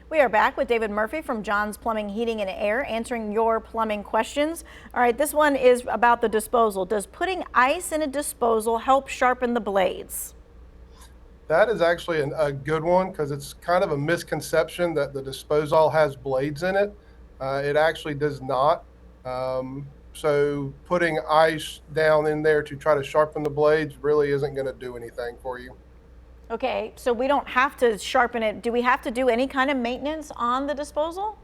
We are back with David Murphy from John's Plumbing, Heating and Air answering your plumbing questions. All right, this one is about the disposal. Does putting ice in a disposal help sharpen the blades? That is actually a good one because it's kind of a misconception that the disposal has blades in it. It actually does not. So putting ice down in there to try to sharpen the blades really isn't going to do anything for you. Okay, so we don't have to sharpen it. Do we have to do any kind of maintenance on the disposal?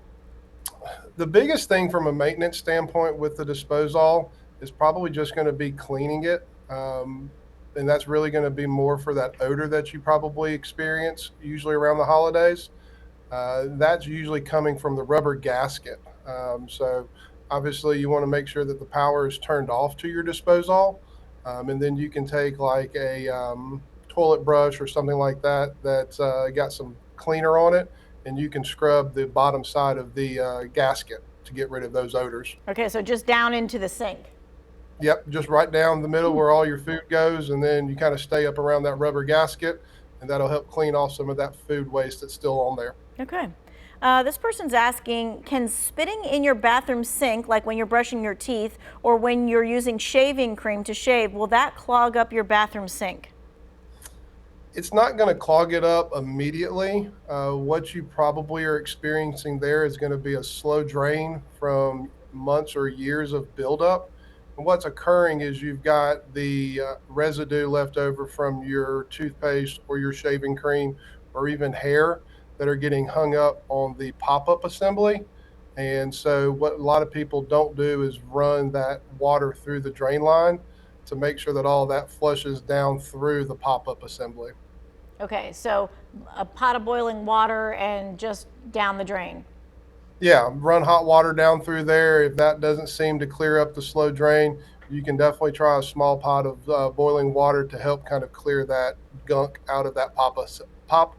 The biggest thing from a maintenance standpoint with the disposal is probably just going to be cleaning it. And that's really going to be more for that odor that you probably experience usually around the holidays. That's usually coming from the rubber gasket. So obviously you want to make sure that the power is turned off to your disposal. And then you can take like a toilet brush or something like that that's got some cleaner on it, and you can scrub the bottom side of the gasket to get rid of those odors. Okay, so just down into the sink. Yep, just right down the middle where all your food goes, and then you kind of stay up around that rubber gasket, and that'll help clean off some of that food waste that's still on there. Okay. This person's asking, can spitting in your bathroom sink, like when you're brushing your teeth or when you're using shaving cream to shave, will that clog up your bathroom sink? It's not going to clog it up immediately. What you probably are experiencing there is going to be a slow drain from months or years of buildup. And what's occurring is you've got the residue left over from your toothpaste or your shaving cream or even hair that are getting hung up on the pop up assembly. And so, what a lot of people don't do is run that water through the drain line to make sure that all that flushes down through the pop up assembly. Okay, so a pot of boiling water and just down the drain. Yeah, run hot water down through there. If that doesn't seem to clear up the slow drain, you can definitely try a small pot of boiling water to help kind of clear that gunk out of that pop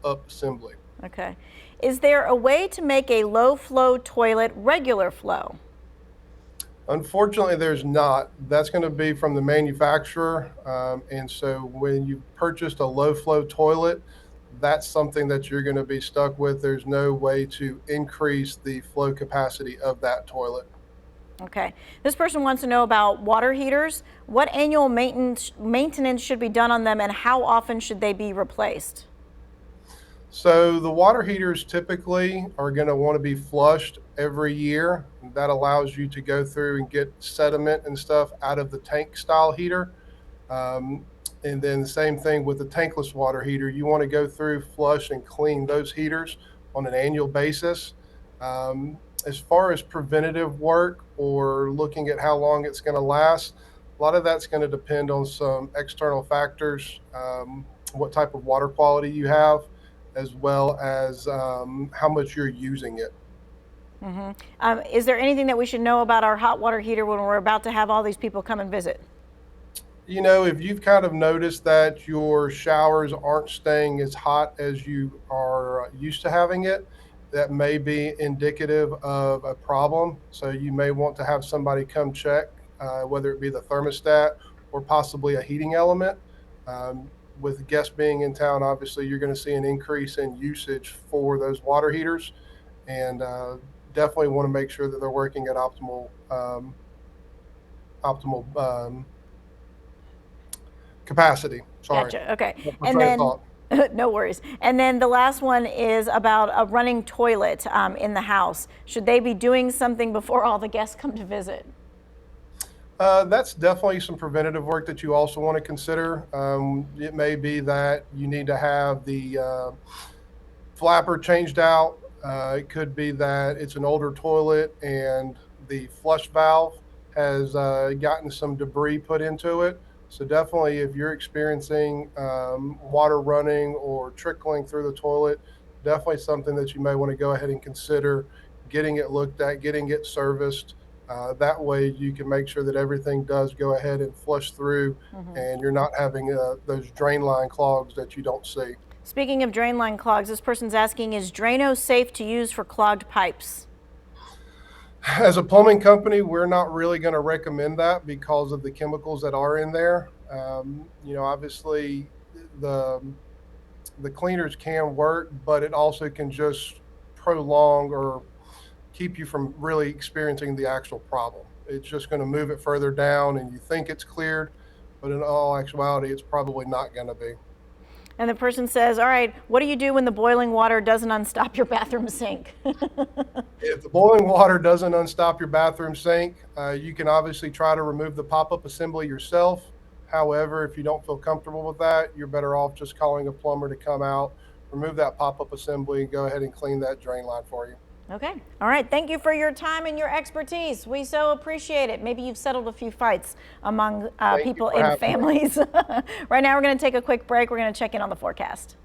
up assembly. Okay. Is there a way to make a low flow toilet regular flow? Unfortunately, there's not. That's going to be from the manufacturer. And so when you purchased a low flow toilet, that's something that you're going to be stuck with. There's no way to increase the flow capacity of that toilet. Okay. This person wants to know about water heaters. What annual maintenance should be done on them and how often should they be replaced? So the water heaters typically are going to want to be flushed every year. That allows you to go through and get sediment and stuff out of the tank style heater. Um, and then the same thing with the tankless water heater. You want to go through, flush, and clean those heaters on an annual basis. As far as preventative work or looking at how long it's going to last, a lot of that's going to depend on some external factors, what type of water quality you have, as well as how much you're using it. Is there anything that we should know about our hot water heater when we're about to have all these people come and visit? You know, if you've kind of noticed that your showers aren't staying as hot as you are used to having it, that may be indicative of a problem. So you may want to have somebody come check, whether it be the thermostat or possibly a heating element. With guests being in town, obviously you're going to see an increase in usage for those water heaters, and definitely want to make sure that they're working at optimal capacity. Sorry. Gotcha. Okay. My And train of then, thought. no worries. And then the last one is about a running toilet in the house. Should they be doing something before all the guests come to visit? That's definitely some preventative work that you also want to consider. It may be that you need to have the flapper changed out. It could be that it's an older toilet and the flush valve has gotten some debris put into it. So definitely, if you're experiencing water running or trickling through the toilet, definitely something that you may want to go ahead and consider getting it looked at, getting it serviced. That way, you can make sure that everything does go ahead and flush through, and you're not having those drain line clogs that you don't see. Speaking of drain line clogs, this person's asking, is Drano safe to use for clogged pipes? As a plumbing company, we're not really going to recommend that because of the chemicals that are in there. Obviously, the the cleaners can work, but it also can just prolong or keep you from really experiencing the actual problem. It's just going to move it further down, and you think it's cleared, but in all actuality, it's probably not going to be. And the person says, all right, what do you do when the boiling water doesn't unstop your bathroom sink? If the boiling water doesn't unstop your bathroom sink, you can obviously try to remove the pop-up assembly yourself. However, if you don't feel comfortable with that, you're better off just calling a plumber to come out, remove that pop-up assembly, and go ahead and clean that drain line for you. Okay. All right. Thank you for your time and your expertise. We so appreciate it. Maybe you've settled a few fights among people in families. Right now, we're going to take a quick break. We're going to check in on the forecast.